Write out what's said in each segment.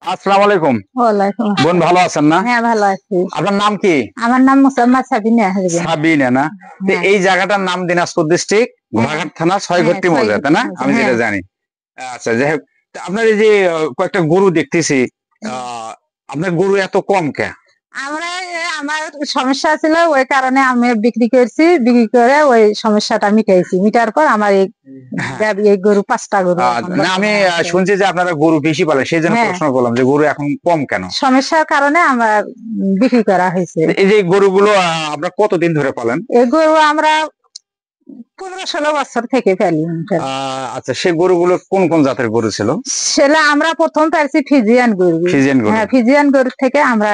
আসসালামু আলাইকুম। ওয়ালাইকুম বোন ভালো আছেন না? হ্যাঁ, ভালো আছি। আপনার নাম কি? আমার নাম মোসাম্মদ সাবিনা হাজবেন। সাবিনা না? তো হ্যাঁ, এই জায়গাটার নাম দিনাজপুর ডিস্ট্রিক্ট, হ্যাঁ, ঘোড়াঘাট থানা, হ্যাঁ, ছয়ঘট্টি মৌজা, তাই ছয়ঘটি না? মৌজা। আমি হ্যাঁ, যেটা জানি। আচ্ছা, যাই হোক। তা আপনার এই যে কয়েকটা গরু দেখতেছি, আপনার গরু এত কম কে? আমার সমস্যা ছিল, ওই কারণে আমি বিক্রি করছি, বিক্রি করে ওই সমস্যাটা মিটাইছি। মিটার পর আমার হ্যাঁ। এই গরু 5টা গরু এখন না, আমি বর্তমানে আছে। শুনছি যে আপনারা গরু বেশি পালেন, সেই জন্য হ্যাঁ, প্রশ্ন করলাম যে গরু এখন কম কেন? সমস্যার কারণে আমার বিক্রি করা হয়েছে। তো এই যে গরুগুলো আপনারা কতদিন ধরে পালেন? এই গরু আমরা 15-16 বছর থেকে পালি। আচ্ছা, সেই গরুগুলো কোন কোন জাতের গরু ছিল? সেটা আমরা প্রথম পাইছি ফিজিয়ান গরু। ফিজিয়ান গরু। হ্যাঁ, ফিজিয়ান গরু থেকে আমরা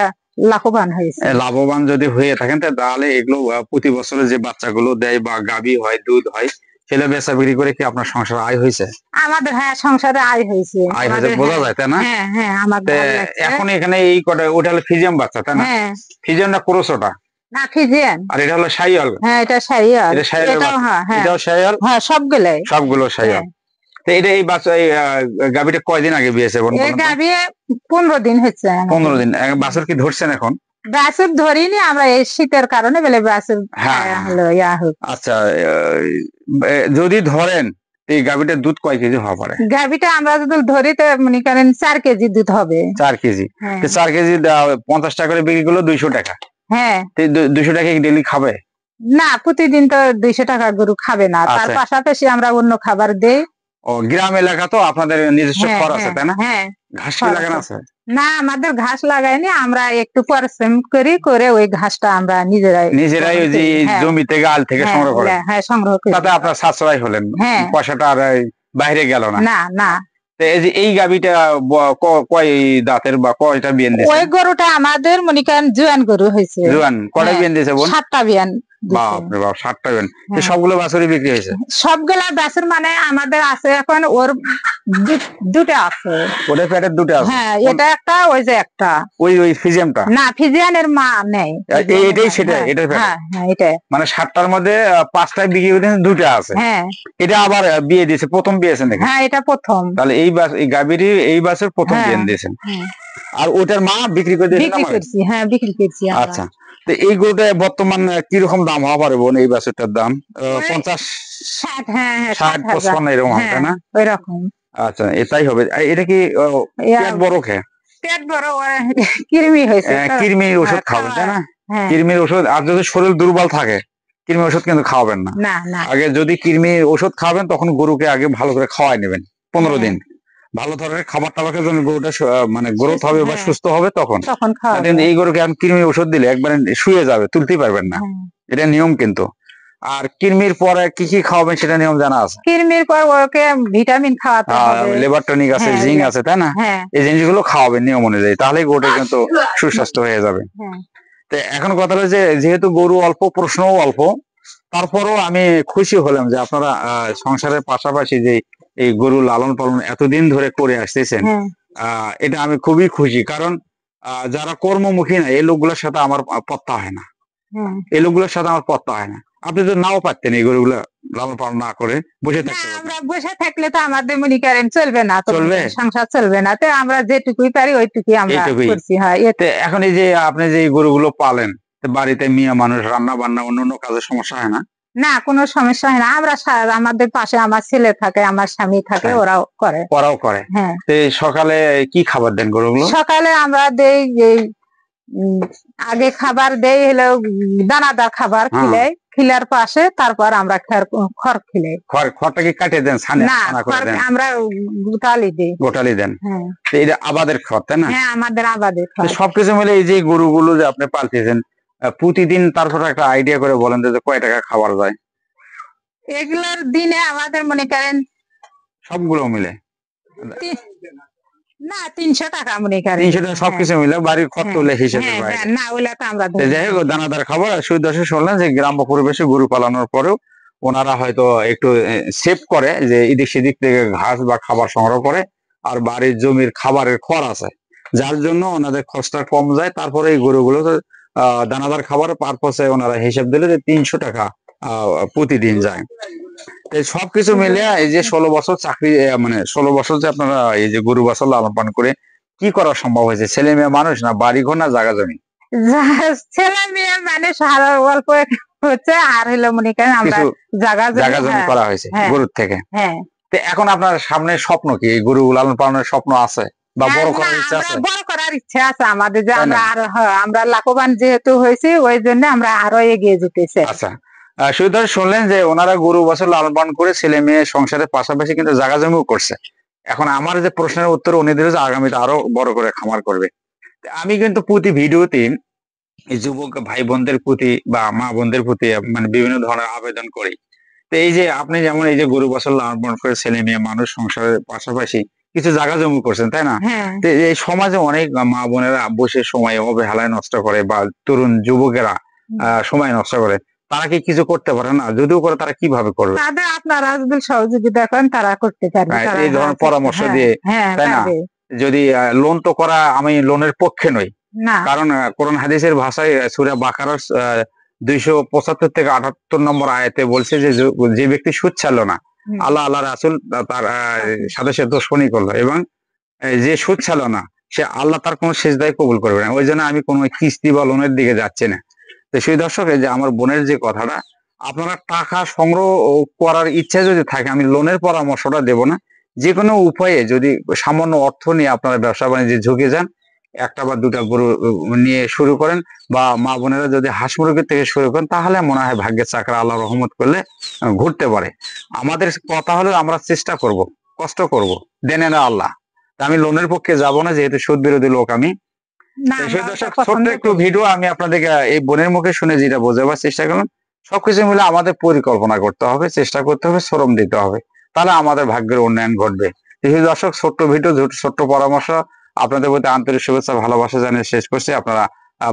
লাভবান হয়েছি। লাভবান যদি হয়ে থাকেন তাহলে এগুলো প্রতি বছরে যে বাচ্চাগুলো দেয় বা গাভী হয়, দুধ হয়, সেটা বেচা বিক্রি করে কি আপনার সংসার আয় হয়েছে? আমাদের হ্যাঁ সংসারে আয় হয়েছে। আয় হয়েছে বোঝা যায়, তাই না? হ্যাঁ, হ্যাঁ, আমার তে ভালো লাগছে। এখন এখানে এই কটা, ওটা হলো ফিজিয়াম বাচ্চা, তাই না? হ্যাঁ, ফিজিয়াম না ক্রোস ওটা? না ফিজিয়ান। আর এটা হলো শাহিওয়াল। হ্যাঁ, এটা শাহিওয়াল। এটা শাহিওয়ালের এটাও বাচ্চা। হ্যাঁ, হ্যাঁ, এটাও শাহিওয়াল। হ্যাঁ, সবগুলাই। সবগুলো শাহিওয়াল। হ্যাঁ, তো এটা এই বাচ্চা এই গাভীটা কয়দিন আগে বিয়েছে বোন? এই গাভী 15 দিন হচ্ছে। 15 দিন। বাছুর কি ধরছেন এখন? বাছুর ধরিনি আমরা, এই শীতের কারণে বলে বাছুর হ্যাঁ, হলো ইয়া হোক। আচ্ছা, যদি ধরেন এই গাভীটার দুধ কয় কেজি হওয়া পারে? গাভীটা আমরা যদি ধরি তো মনে করেন 4 কেজি দুধ হবে। 4 কেজি। হ্যাঁ, তো 4 কেজি 50 টাকা করে বিক্রি করলো 200 টাকা। হ্যাঁ, তো 200 টাকা কি ডেইলি খাবে? না প্রতিদিন তো 200 টাকা গরু খাবে না, তার আচ্ছা। পাশাপাশি আমরা অন্য খাবার দেই। ও, গ্রাম এলাকা তো আপনাদের নিজস্ব হ্যাঁ, খড় আছে, হ্যাঁ, তাই না? হ্যাঁ, ঘাস কি খড় লাগানো আছে। আছে? না, আমাদের ঘাস লাগাইনি, আমরা একটু পরিশ্রম করে ওই ঘাসটা আমরা নিজেরাই নিজেরাই ওই যে হ্যাঁ, জমি থেকে আল থেকে হ্যাঁ, সংগ্রহ করেন। হ্যাঁ, সংগ্রহ করি। তাতে আপনার সাশ্রয় হলেন, হ্যাঁ, পয়সাটা আর এই বাইরে গেল না। না, না, তো এই যে এই গাভীটা কয় দাঁতের বা কয়টা বিয়ান দিয়েছে? ওই গরুটা আমাদের মনে করেন জোয়ান গরু হয়েছে। জোয়ান কয়টা হ্যাঁ, বিয়ান দিয়েছে বোন? 7টা বিয়ান দিছে। বাপরে বাপ, 7টা বিয়ান। তো হ্যাঁ, সবগুলো বাছুরই বিক্রি হয়েছে? সবগুলা বাছুর মানে আমাদের আছে এখন ওর দুটো আছে। ওটা পেটের দুটো আছে? হ্যাঁ, এটা একটা, ওই যে একটা। ওই ফিজিয়ামটা? না, ফিজিয়ানের মা নেই। এটাই সেটা, হ্যাঁ, এটার পেটে? হ্যাঁ, হ্যাঁ, এটাই। মানে 7টার মধ্যে 5টায় বিক্রি করে দিয়েছেন, 2টা আছে। হ্যাঁ, এটা আবার বিয়ে দিয়েছে, প্রথম বিয়েছেন নাকি? হ্যাঁ, এটা প্রথম। তাহলে এই গাভীরই এই বাছুর প্রথম হ্যাঁ, বিয়ে দিয়েছেন। হ্যাঁ, আর ওটার মা বিক্রি করে দিয়েছেন বিক্রি আমাকে? করছি। হ্যাঁ, বিক্রি করছি আমরা। আচ্ছা, তো এই গরুটা বর্তমান কিরকম দাম হওয়া পারে বোন? এই বাছুরটার দাম ওই 50, 60, হ্যাঁ, হ্যাঁ, 60, 55 এরকম হবে, তাই না? ওই রকম। আচ্ছা, এটাই হবে। এটা কি পেট বড় খেয়ে? পেট বড়, কৃমি হয়েছে তো। কৃমির ওষুধ হ্যাঁ, খাবেন, তাই না? হ্যাঁ, কৃমির ওষুধ। আর যদি শরীর দুর্বল থাকে, কৃমির ওষুধ কিন্তু খাওয়াবেন না। না, না, আগে যদি কৃমির ওষুধ খাবেন তখন গরুকে আগে ভালো করে খাওয়াই নেবেন 15 হ্যাঁ, দিন। ভালো ধরনের খাবার টাবারের জন্য গরুটা মানে গ্রোথ হবে বা হ্যাঁ, সুস্থ হবে তখন। তখন খাওয়া কিন্তু এই গরুকে এখন কৃমি ওষুধ দিলে একবারে শুয়ে যাবে, তুলতেই পারবেন না। এটা নিয়ম কিন্তু। আর কৃমির পরে কি কি খাওয়াবেন সেটা নিয়ম জানা আছে? কৃমির পর ওকে ভিটামিন খাওয়াতে হবে। লেবার টনিক আছে, হ্যাঁ, জিঙ্ক আছে, তাই না? হ্যাঁ, এই জিনিসগুলো খাওয়াবেন নিয়ম অনুযায়ী, তাহলে গরুটা কিন্তু সুস্বাস্থ্য হয়ে যাবে। হ্যাঁ, তো এখন কথা হচ্ছে, যেহেতু গরু অল্প, প্রশ্নও অল্প, তারপরও আমি খুশি হলাম যে আপনারা সংসারের পাশাপাশি যে এই গরু লালন পালন এতদিন ধরে করে আসতেছেন। হ্যাঁ, এটা আমি খুবই খুশি, কারণ যারা কর্মমুখী না, এই লোকগুলোর সাথে আমার পত্তা হয় না। হ্যাঁ। এই লোকগুলোর সাথে আমার পত্তা হয় না। আপনি তো নাও পারতেন এই গরুগুলো লালন পালন না করে বসে না, থাকতে পারতেন। আমরা বসে থাকলে তো আমাদের মনে করেন চলবে না, তো চলবে? সংসার চলবে না, তো আমরা যেটুকুই পারি ওইটুকুই আমরা এইটুকুই। করছি। হ্যাঁ, তো এখন এই যে আপনি যে এই গরুগুলো পালেন, তো বাড়িতে মিয়া মানুষ রান্না বান্না অন্য কাজের সমস্যা হয় না? না, কোনো সমস্যা হয় না। আমরা আমাদের পাশে আমার ছেলে থাকে, আমার স্বামী থাকে, হ্যাঁ। ওরাও করে। ওরাও করে। হ্যাঁ, তো এই সকালে কি খাবার দেন গরুগুলো? সকালে আমরা দেই এই উম, আগে খাবার দেই হলো দানাদার খাবার হ্যাঁ। খিলাই, খিলার পাশে তারপর আমরা খড় খিলাই। খড়টা কি কাটে দেন, না, ছানা করে খড় দেন? আমরা গোটালি দিই। গোটালি দেন? হ্যাঁ, তো এটা আবাদের খড়, তাই না? হ্যাঁ, আমাদের আবাদে তো খড়। সবকিছু মিলে এই যে গরুগুলো যে আপনি পালতেছেন, প্রতিদিন তারপর একটা আইডিয়া করে বলেন যে কয় টাকা খাবার যায় এগুলোর দিনে আমাদের মনে করেন সবগুলো মিলে? তি- না, 300 টাকা মনে করেন। 300 টাকা সবকিছু মিলে, বাড়ির খরচ হলে হিসেবের হ্যাঁ, বাইরে। হ্যাঁ, না ওগুলা তো আমরা তো ধরি যাই না। হোক, দানাদার খাবার। আর সুদর্শন শুনলেন যে গ্রাম্য পরিবেশে গরু পালানোর পরেও ওনারা হয়তো একটু সেভ করে, যে এদিক সেদিক থেকে ঘাস বা খাবার সংগ্রহ করে, আর বাড়ির জমির খাবারের খড় আছে, যার জন্য ওনাদের খরচটা কম যায়। তারপরে এই গরুগুলো দানাদার খাবার পারপসে ওনারা হিসাব দিলে যে 300 টাকা প্রতিদিন যায়। এই সবকিছু মিলে এই যে 16 বছর চাকরি, মানে 16 বছর যে আপনারা এই যে গরু বাছুর লালন পালন করে কি করা সম্ভব হয়েছে? ছেলে মেয়ে মানুষ না বাড়ি ঘর না জায়গা জমি? ছেলে মেয়ে মানুষ আর অল্প হচ্ছে, আর হইলো মনে করেন আমরা কিছু জায়গা জায়গা জমি হ্যাঁ, করা হয়েছে হ্যাঁ, গরুর থেকে। হ্যাঁ। তো এখন আপনার সামনে স্বপ্ন কি? এই গরু লালন পালনের স্বপ্ন আছে বা হ্যাঁ, বড় না, করার ইচ্ছা আমরা আছে? বড় করার ইচ্ছা আছে আমাদের, যে তাই আমরা না? আরো আমরা লাভবান যেহেতু হয়েছি, ওই জন্য আমরা আরো এগিয়ে যেতেছি। আচ্ছা, সুবিধা শুনলেন যে ওনারা গরু বছর লালন পালন করে ছেলে মেয়ে সংসারের পাশাপাশি কিন্তু জায়গা জমিও করছে। এখন আমার যে প্রশ্নের উত্তর উনি দিল যে আগামীতে আরো বড় করে খামার করবে। তো আমি কিন্তু প্রতি ভিডিওতে এই যুবক ভাই বোনদের প্রতি বা মা বোনদের প্রতি মানে বিভিন্ন ধরনের আবেদন করি। তো এই যে আপনি যেমন এই যে গরু বছর লালন পালন করে ছেলে মেয়ে মানুষ সংসারের পাশাপাশি কিছু জায়গা জমি করছেন, তাই না? হ্যাঁ, তো এই সমাজে অনেক মা বোনেরা বসে সময় অবহেলায় নষ্ট করে বা তরুণ যুবকেরা সময় নষ্ট করে। তারা কি কিছু করতে পারে না? যদিও করে তারা কিভাবে করবে? তাদের আপনারা যদি সহযোগিতা করেন তারা করতে পারবে, তারা এই ধরনের হ্যাঁ, পরামর্শ হ্যাঁ, দিয়ে, হ্যাঁ, তাই না? পারবে। যদি লোন তো করা, আমি লোনের পক্ষে নই। না, কারণ কোরআন হাদিসের ভাষায় সূরা বাকারার 275 থেকে 78 নম্বর আয়াতে বলছে যে যে ব্যক্তি সুদ ছাড়লো না, হুম, আল্লাহ রাসূল তার সাথে সে দুশমনি করলো এবং যে সুদ ছাড়লো না সে আল্লাহ তার কোনো সেজদাই কবুল করবে না। ওই জন্য আমি কোনো কিস্তি বা লোনের দিকে যাচ্ছি না। তো সেই দর্শক, এই যে আমার বোনের যে কথাটা, আপনারা টাকা সংগ্রহ করার ইচ্ছা যদি থাকে, আমি লোনের পরামর্শটা দেব না। যে কোনো উপায়ে যদি সামান্য অর্থ নিয়ে আপনারা ব্যবসা বাণিজ্যে ঝুঁকে যান, একটা বা দুটা গরু নিয়ে শুরু করেন, বা মা বোনেরা যদি হাঁস মুরগির থেকে শুরু করেন, তাহলে মনে হয় ভাগ্যের চাকরা আল্লাহ রহমত করলে ঘুরতে পারে। আমাদের কথা হলো আমরা চেষ্টা করব, কষ্ট করব, দেনে না আল্লাহ। তা আমি লোনের পক্ষে যাব না, যেহেতু সুদ বিরোধী লোক আমি। না, তো আমরা সেই ওটা দর্শক, ছোট্ট পছন্দ একটু করি। ভিডিও আমি আপনাদেরকে এই বোনের মুখে শুনে যেটা বোঝাবার চেষ্টা করলাম। সবকিছু মিলে আমাদের পরিকল্পনা করতে হবে, চেষ্টা করতে হবে, শ্রম দিতে হবে, তাহলে আমাদের ভাগ্যের উন্নয়ন ঘটবে। তো সেই দর্শক, ছোট্ট ভিডিও, ছোট্ট পরামর্শ, আপনাদের প্রতি আন্তরিক শুভেচ্ছা ভালোবাসা জানিয়ে শেষ করছি। আপনারা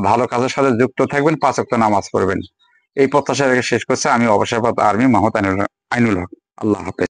ভালো কাজের সাথে যুক্ত থাকবেন, 5 ওয়াক্ত নামাজ পড়বেন, এই প্রত্যাশা রেখে শেষ করছে আমি অবসরপ্রাপ্ত আর্মি মোহাম্মদ আইনুল হক। আল্লাহ হাফেজ।